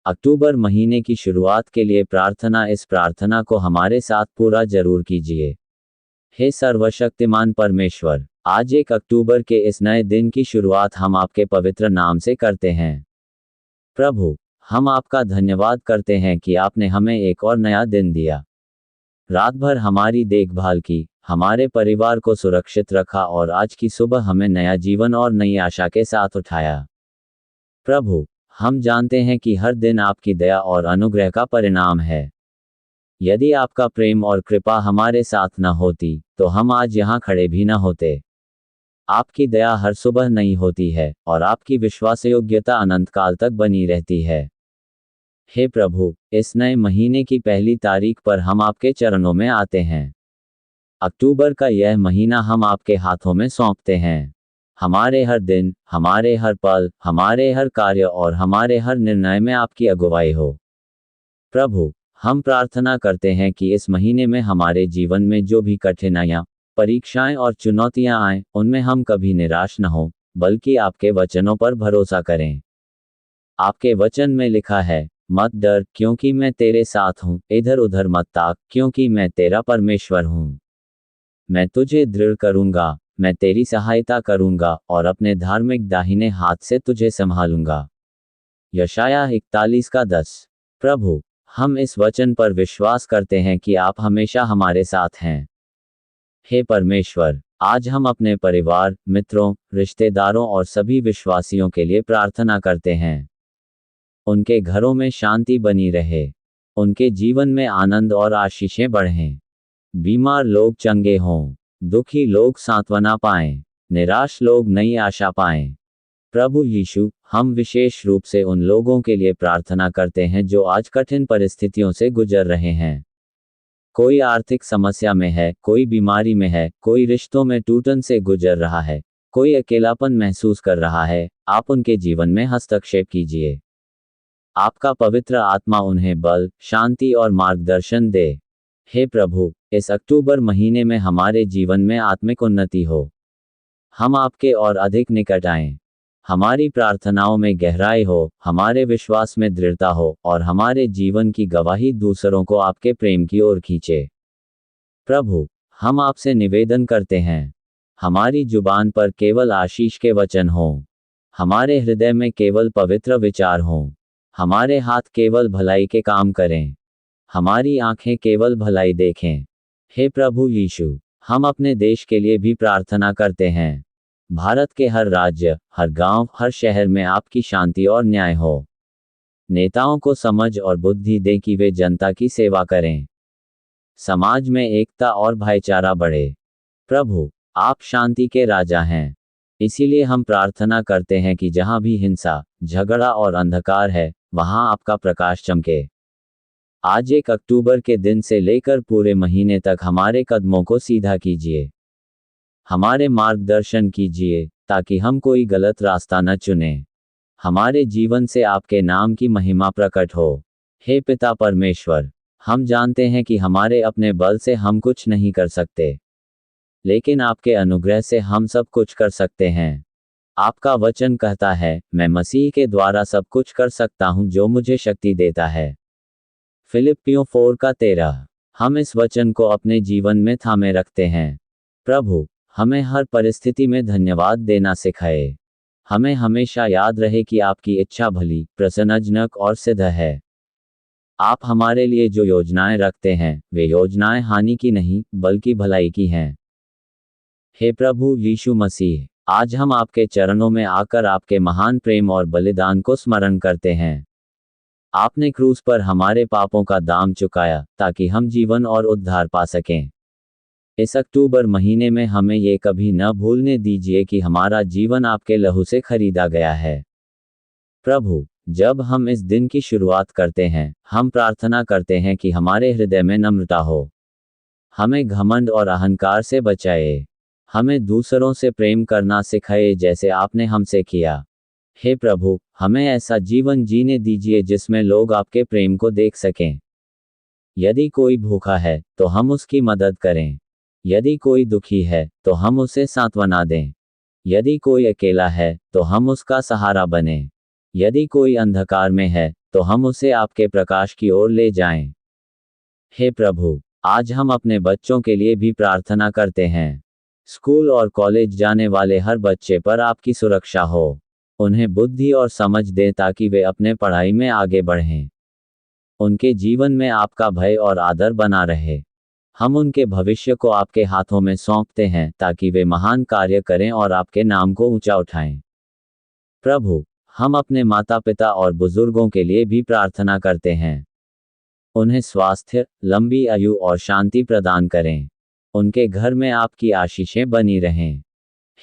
अक्टूबर महीने की शुरुआत के लिए प्रार्थना। इस प्रार्थना को हमारे साथ पूरा जरूर कीजिए। हे सर्वशक्तिमान परमेश्वर, आज 1 अक्टूबर के इस नए दिन की शुरुआत हम आपके पवित्र नाम से करते हैं। प्रभु, हम आपका धन्यवाद करते हैं कि आपने हमें एक और नया दिन दिया। रात भर हमारी देखभाल की, हमारे परिवार को सुरक्षित रखा और आज की सुबह हमें नया जीवन और नई आशा के साथ उठाया। प्रभु, हम जानते हैं कि हर दिन आपकी दया और अनुग्रह का परिणाम है। यदि आपका प्रेम और कृपा हमारे साथ न होती, तो हम आज यहाँ खड़े भी न होते। आपकी दया हर सुबह नई होती है और आपकी विश्वासयोग्यता अनंत काल तक बनी रहती है। हे प्रभु, इस नए महीने की पहली तारीख पर हम आपके चरणों में आते हैं। अक्टूबर का यह महीना हम आपके हाथों में सौंपते हैं। हमारे हर दिन, हमारे हर पल, हमारे हर कार्य और हमारे हर निर्णय में आपकी अगुवाई हो। प्रभु, हम प्रार्थना करते हैं कि इस महीने में हमारे जीवन में जो भी कठिनाइयाँ, परीक्षाएं और चुनौतियां आएं, उनमें हम कभी निराश न हो, बल्कि आपके वचनों पर भरोसा करें। आपके वचन में लिखा है, मत डर, क्योंकि मैं तेरे साथ हूँ, इधर उधर मत ताक, क्योंकि मैं तेरा परमेश्वर हूँ। मैं तुझे दृढ़ करूंगा, मैं तेरी सहायता करूंगा और अपने धार्मिक दाहिने हाथ से तुझे संभालूंगा। यशाया 41:10। प्रभु, हम इस वचन पर विश्वास करते हैं कि आप हमेशा हमारे साथ हैं। हे परमेश्वर, आज हम अपने परिवार, मित्रों, रिश्तेदारों और सभी विश्वासियों के लिए प्रार्थना करते हैं। उनके घरों में शांति बनी रहे, उनके जीवन में आनंद और आशीषें बढ़ें। बीमार लोग चंगे हों, दुखी लोग सांत्वना पाएं, निराश लोग नई आशा पाएं। प्रभु यीशु, हम विशेष रूप से उन लोगों के लिए प्रार्थना करते हैं जो आज कठिन परिस्थितियों से गुजर रहे हैं। कोई आर्थिक समस्या में है, कोई बीमारी में है, कोई रिश्तों में टूटन से गुजर रहा है, कोई अकेलापन महसूस कर रहा है। आप उनके जीवन में हस्तक्षेप कीजिए। आपका पवित्र आत्मा उन्हें बल, शांति और मार्गदर्शन दे। हे प्रभु, इस अक्टूबर महीने में हमारे जीवन में आत्मिक उन्नति हो। हम आपके और अधिक निकट आएं। हमारी प्रार्थनाओं में गहराई हो, हमारे विश्वास में दृढ़ता हो और हमारे जीवन की गवाही दूसरों को आपके प्रेम की ओर खींचे। प्रभु, हम आपसे निवेदन करते हैं, हमारी जुबान पर केवल आशीष के वचन हों, हमारे हृदय में केवल पवित्र विचार हों, हमारे हाथ केवल भलाई के काम करें, हमारी आंखें केवल भलाई देखें। हे प्रभु यीशु, हम अपने देश के लिए भी प्रार्थना करते हैं। भारत के हर राज्य, हर गांव, हर शहर में आपकी शांति और न्याय हो। नेताओं को समझ और बुद्धि दें कि वे जनता की सेवा करें। समाज में एकता और भाईचारा बढ़े। प्रभु, आप शांति के राजा हैं, इसीलिए हम प्रार्थना करते हैं कि जहां भी हिंसा, झगड़ा और अंधकार है, वहां आपका प्रकाश चमके। आज 1 अक्टूबर के दिन से लेकर पूरे महीने तक हमारे कदमों को सीधा कीजिए। हमारे मार्गदर्शन कीजिए ताकि हम कोई गलत रास्ता न चुनें। हमारे जीवन से आपके नाम की महिमा प्रकट हो। हे पिता परमेश्वर, हम जानते हैं कि हमारे अपने बल से हम कुछ नहीं कर सकते, लेकिन आपके अनुग्रह से हम सब कुछ कर सकते हैं। आपका वचन कहता है, मैं मसीह के द्वारा सब कुछ कर सकता हूं जो मुझे शक्ति देता है। फिलिप्पियों 4:13। हम इस वचन को अपने जीवन में थामे रखते हैं। प्रभु, हमें हर परिस्थिति में धन्यवाद देना सिखाए। हमें हमेशा याद रहे कि आपकी इच्छा भली, प्रसन्नजनक और सिद्ध है। आप हमारे लिए जो योजनाएं रखते हैं, वे योजनाएं हानि की नहीं, बल्कि भलाई की हैं। हे प्रभु यीशु मसीह, आज हम आपके चरणों में आकर आपके महान प्रेम और बलिदान को स्मरण करते हैं। आपने क्रूस पर हमारे पापों का दाम चुकाया ताकि हम जीवन और उद्धार पा सकें। इस अक्टूबर महीने में हमें ये कभी न भूलने दीजिए कि हमारा जीवन आपके लहू से खरीदा गया है। प्रभु, जब हम इस दिन की शुरुआत करते हैं, हम प्रार्थना करते हैं कि हमारे हृदय में नम्रता हो। हमें घमंड और अहंकार से बचाए। हमें दूसरों से प्रेम करना सिखाए जैसे आपने हमसे किया। हे प्रभु, हमें ऐसा जीवन जीने दीजिए जिसमें लोग आपके प्रेम को देख सकें। यदि कोई भूखा है, तो हम उसकी मदद करें। यदि कोई दुखी है, तो हम उसे सांत्वना दें। यदि कोई अकेला है, तो हम उसका सहारा बनें। यदि कोई अंधकार में है, तो तो हम उसे आपके प्रकाश की ओर ले जाएं। हे प्रभु, आज हम अपने बच्चों के लिए भी प्रार्थना करते हैं। स्कूल और कॉलेज जाने वाले हर बच्चे पर आपकी सुरक्षा हो। उन्हें बुद्धि और समझ दें ताकि वे अपने पढ़ाई में आगे बढ़ें। उनके जीवन में आपका भय और आदर बना रहे। हम उनके भविष्य को आपके हाथों में सौंपते हैं ताकि वे महान कार्य करें और आपके नाम को ऊंचा उठाएं। प्रभु, हम अपने माता पिता और बुजुर्गों के लिए भी प्रार्थना करते हैं। उन्हें स्वास्थ्य, लंबी आयु और शांति प्रदान करें। उनके घर में आपकी आशीषें बनी रहें।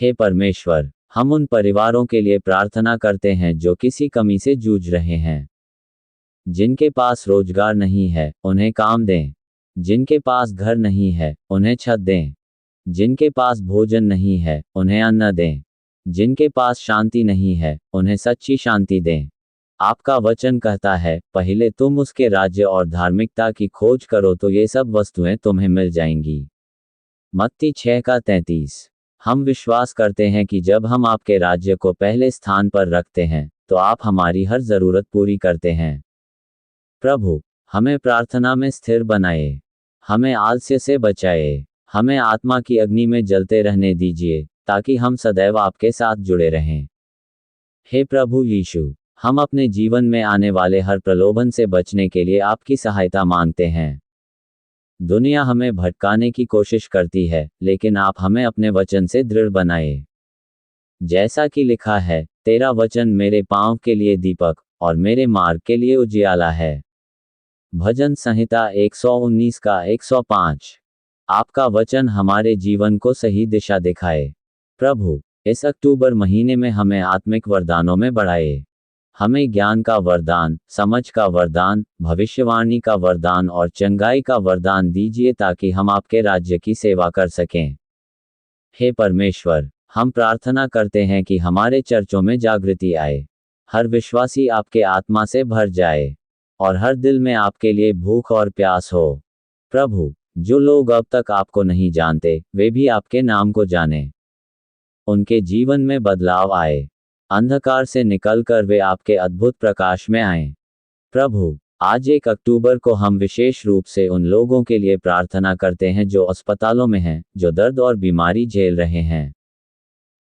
हे परमेश्वर, हम उन परिवारों के लिए प्रार्थना करते हैं जो किसी कमी से जूझ रहे हैं। जिनके पास रोजगार नहीं है, उन्हें काम दें। जिनके पास घर नहीं है, उन्हें छत दें। जिनके पास भोजन नहीं है, उन्हें अन्न दें। जिनके पास शांति नहीं है, उन्हें सच्ची शांति दें। आपका वचन कहता है, पहले तुम उसके राज्य और धार्मिकता की खोज करो तो ये सब वस्तुएं तुम्हें मिल जाएंगी। मत्ती 6:33। हम विश्वास करते हैं कि जब हम आपके राज्य को पहले स्थान पर रखते हैं, तो आप हमारी हर जरूरत पूरी करते हैं। प्रभु, हमें प्रार्थना में स्थिर बनाए। हमें आलस्य से बचाए। हमें आत्मा की अग्नि में जलते रहने दीजिए, ताकि हम सदैव आपके साथ जुड़े रहें। हे प्रभु यीशु, हम अपने जीवन में आने वाले हर प्रलोभन से बचने के लिए आपकी सहायता मांगते हैं। दुनिया हमें भटकाने की कोशिश करती है, लेकिन आप हमें अपने वचन से दृढ़ बनाए। जैसा कि लिखा है, तेरा वचन मेरे पांव के लिए दीपक और मेरे मार्ग के लिए उजियाला है। भजन संहिता 119:105। आपका वचन हमारे जीवन को सही दिशा दिखाए। प्रभु, इस अक्टूबर महीने में हमें आत्मिक वरदानों में बढ़ाए। हमें ज्ञान का वरदान, समझ का वरदान, भविष्यवाणी का वरदान और चंगाई का वरदान दीजिए ताकि हम आपके राज्य की सेवा कर सकें। हे परमेश्वर, हम प्रार्थना करते हैं कि हमारे चर्चों में जागृति आए। हर विश्वासी आपके आत्मा से भर जाए और हर दिल में आपके लिए भूख और प्यास हो। प्रभु, जो लोग अब तक आपको नहीं जानते, वे भी आपके नाम को जानें। उनके जीवन में बदलाव आए। अंधकार से निकलकर वे आपके अद्भुत प्रकाश में आएं। प्रभु, आज 1 अक्टूबर को हम विशेष रूप से उन लोगों के लिए प्रार्थना करते हैं जो अस्पतालों में हैं, जो दर्द और बीमारी झेल रहे हैं।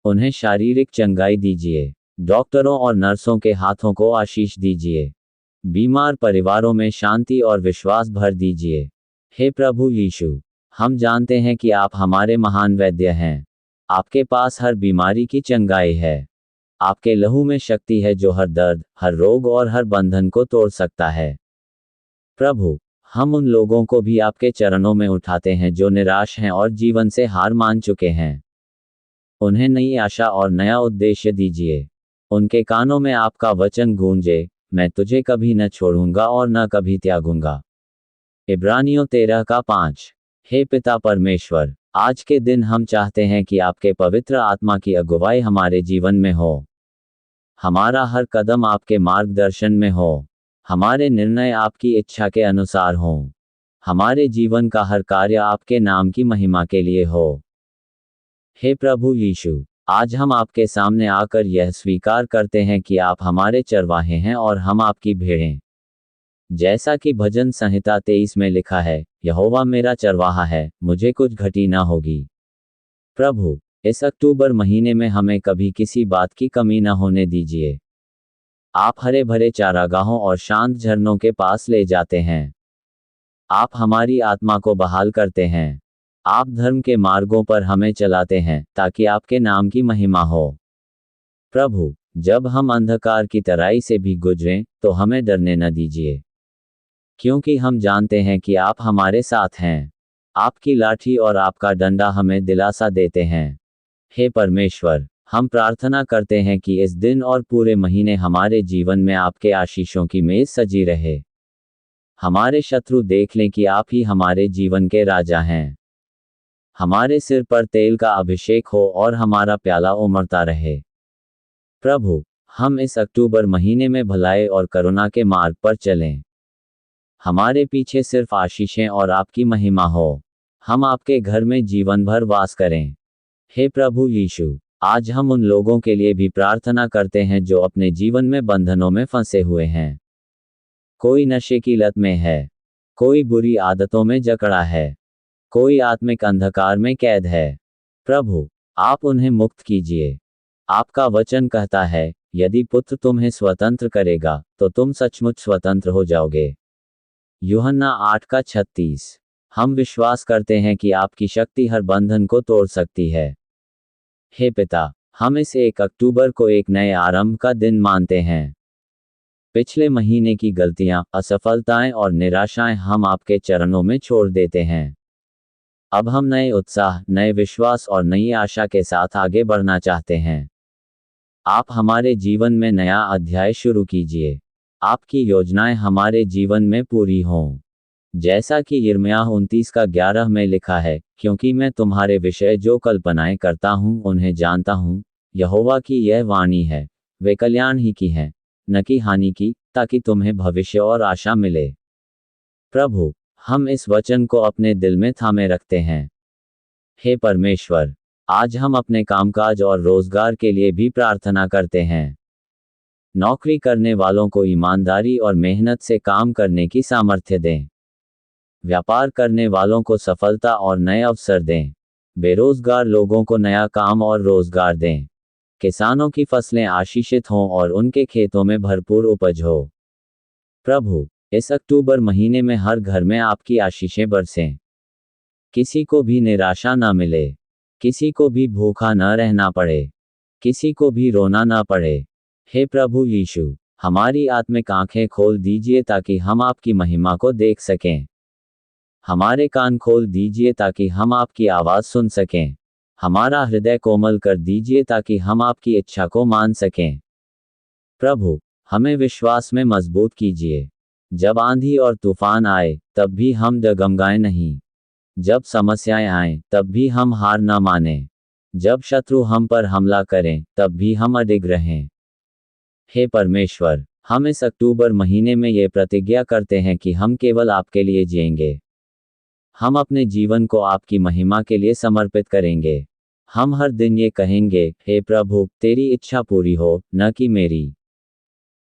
उन्हें शारीरिक चंगाई दीजिए। डॉक्टरों और नर्सों के हाथों को आशीष दीजिए। बीमार परिवारों में शांति और विश्वास भर दीजिए। हे प्रभु यीशु, हम जानते हैं कि आप हमारे महान वैद्य हैं। आपके पास हर बीमारी की चंगाई है। आपके लहू में शक्ति है जो हर दर्द, हर रोग और हर बंधन को तोड़ सकता है। प्रभु, हम उन लोगों को भी आपके चरणों में उठाते हैं जो निराश हैं और जीवन से हार मान चुके हैं। उन्हें नई आशा और नया उद्देश्य दीजिए। उनके कानों में आपका वचन गूंजे, मैं तुझे कभी न छोड़ूंगा और न कभी त्यागूंगा। इब्रानियों 13:5। हे पिता परमेश्वर, आज के दिन हम चाहते हैं कि आपके पवित्र आत्मा की अगुवाई हमारे जीवन में हो। हमारा हर कदम आपके मार्गदर्शन में हो। हमारे निर्णय आपकी इच्छा के अनुसार हों। हमारे जीवन का हर कार्य आपके नाम की महिमा के लिए हो। हे प्रभु यीशु, आज हम आपके सामने आकर यह स्वीकार करते हैं कि आप हमारे चरवाहे हैं और हम आपकी भेड़ें। जैसा कि भजन संहिता 23 में लिखा है, यहोवा मेरा चरवाहा है, मुझे कुछ घटी ना होगी। प्रभु, इस अक्टूबर महीने में हमें कभी किसी बात की कमी न होने दीजिए। आप हरे भरे चारागाहों और शांत झरनों के पास ले जाते हैं। आप हमारी आत्मा को बहाल करते हैं। आप धर्म के मार्गों पर हमें चलाते हैं ताकि आपके नाम की महिमा हो। प्रभु, जब हम अंधकार की तराई से भी गुजरें, तो हमें डरने न दीजिए, क्योंकि हम जानते हैं कि आप हमारे साथ हैं। आपकी लाठी और आपका डंडा हमें दिलासा देते हैं। हे परमेश्वर, हम प्रार्थना करते हैं कि इस दिन और पूरे महीने हमारे जीवन में आपके आशीषों की मेज सजी रहे। हमारे शत्रु देख लें कि आप ही हमारे जीवन के राजा हैं। हमारे सिर पर तेल का अभिषेक हो और हमारा प्याला उमड़ता रहे। प्रभु, हम इस अक्टूबर महीने में भलाई और करुणा के मार्ग पर चलें। हमारे पीछे सिर्फ आशीषें और आपकी महिमा हो। हम आपके घर में जीवन भर वास करें। हे प्रभु यीशु, आज हम उन लोगों के लिए भी प्रार्थना करते हैं जो अपने जीवन में बंधनों में फंसे हुए हैं। कोई नशे की लत में है, कोई बुरी आदतों में जकड़ा है, कोई आत्मिक अंधकार में कैद है। प्रभु, आप उन्हें मुक्त कीजिए। आपका वचन कहता है, यदि पुत्र तुम्हें स्वतंत्र करेगा तो तुम सचमुच स्वतंत्र हो जाओगे। यूहन्ना 8:36। हम विश्वास करते हैं कि आपकी शक्ति हर बंधन को तोड़ सकती है। हे पिता, हम इस 1 अक्टूबर को एक नए आरंभ का दिन मानते हैं। पिछले महीने की गलतियां, असफलताएं और निराशाएं हम आपके चरणों में छोड़ देते हैं। अब हम नए उत्साह, नए विश्वास और नई आशा के साथ आगे बढ़ना चाहते हैं। आप हमारे जीवन में नया अध्याय शुरू कीजिए। आपकी योजनाएं हमारे जीवन में पूरी हों। जैसा कि यिर्मयाह 29:11 में लिखा है, क्योंकि मैं तुम्हारे विषय जो कल्पनाएं करता हूं उन्हें जानता हूं, यहोवा की यह वाणी है, वे कल्याण ही की हैं, न कि हानि की, ताकि तुम्हें भविष्य और आशा मिले। प्रभु, हम इस वचन को अपने दिल में थामे रखते हैं। हे परमेश्वर, आज हम अपने कामकाज और रोजगार के लिए भी प्रार्थना करते हैं। नौकरी करने वालों को ईमानदारी और मेहनत से काम करने की सामर्थ्य दें। व्यापार करने वालों को सफलता और नए अवसर दें। बेरोजगार लोगों को नया काम और रोजगार दें। किसानों की फसलें आशीषित हों और उनके खेतों में भरपूर उपज हो। प्रभु, इस अक्टूबर महीने में हर घर में आपकी आशीषें बरसें। किसी को भी निराशा न मिले, किसी को भी भूखा न रहना पड़े, किसी को भी रोना न पड़े। हे प्रभु यीशु, हमारी आत्मिक आंखें खोल दीजिए ताकि हम आपकी महिमा को देख सकें। हमारे कान खोल दीजिए ताकि हम आपकी आवाज़ सुन सकें। हमारा हृदय कोमल कर दीजिए ताकि हम आपकी इच्छा को मान सकें। प्रभु, हमें विश्वास में मजबूत कीजिए। जब आंधी और तूफान आए, तब भी हम डगमगाएं नहीं। जब समस्याएं आएं, तब भी हम हार न मानें। जब शत्रु हम पर हमला करें, तब भी हम अडिग रहें। हे परमेश्वर, हम इस अक्टूबर महीने में ये प्रतिज्ञा करते हैं कि हम केवल आपके लिए जिएंगे। हम अपने जीवन को आपकी महिमा के लिए समर्पित करेंगे। हम हर दिन ये कहेंगे, हे प्रभु, तेरी इच्छा पूरी हो, न कि मेरी।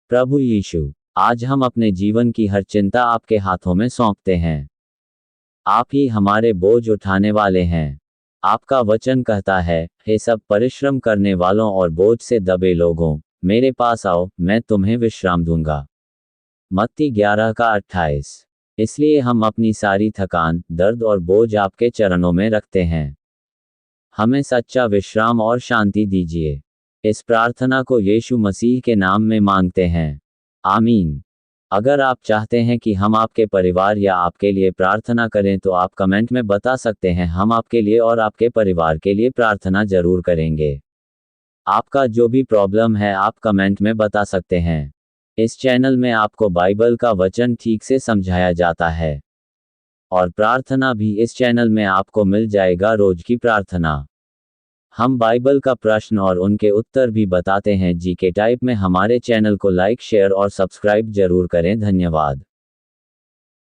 प्रभु यीशु, आज हम अपने जीवन की हर चिंता आपके हाथों में सौंपते हैं। आप ही हमारे बोझ उठाने वाले हैं। आपका वचन कहता है, हे सब परिश्रम करने वालों और बोझ से दबे लोगों, मेरे पास आओ, मैं तुम्हें विश्राम दूंगा। मत्ती 11:28। इसलिए हम अपनी सारी थकान, दर्द और बोझ आपके चरणों में रखते हैं। हमें सच्चा विश्राम और शांति दीजिए। इस प्रार्थना को यीशु मसीह के नाम में मांगते हैं। आमीन। अगर आप चाहते हैं कि हम आपके परिवार या आपके लिए प्रार्थना करें तो आप कमेंट में बता सकते हैं। हम आपके लिए और आपके परिवार के लिए प्रार्थना जरूर करेंगे। आपका जो भी प्रॉब्लम है आप कमेंट में बता सकते हैं। इस चैनल में आपको बाइबल का वचन ठीक से समझाया जाता है और प्रार्थना भी इस चैनल में आपको मिल जाएगा, रोज की प्रार्थना। हम बाइबल का प्रश्न और उनके उत्तर भी बताते हैं। जीके टाइप में हमारे चैनल को लाइक, शेयर और सब्सक्राइब जरूर करें। धन्यवाद।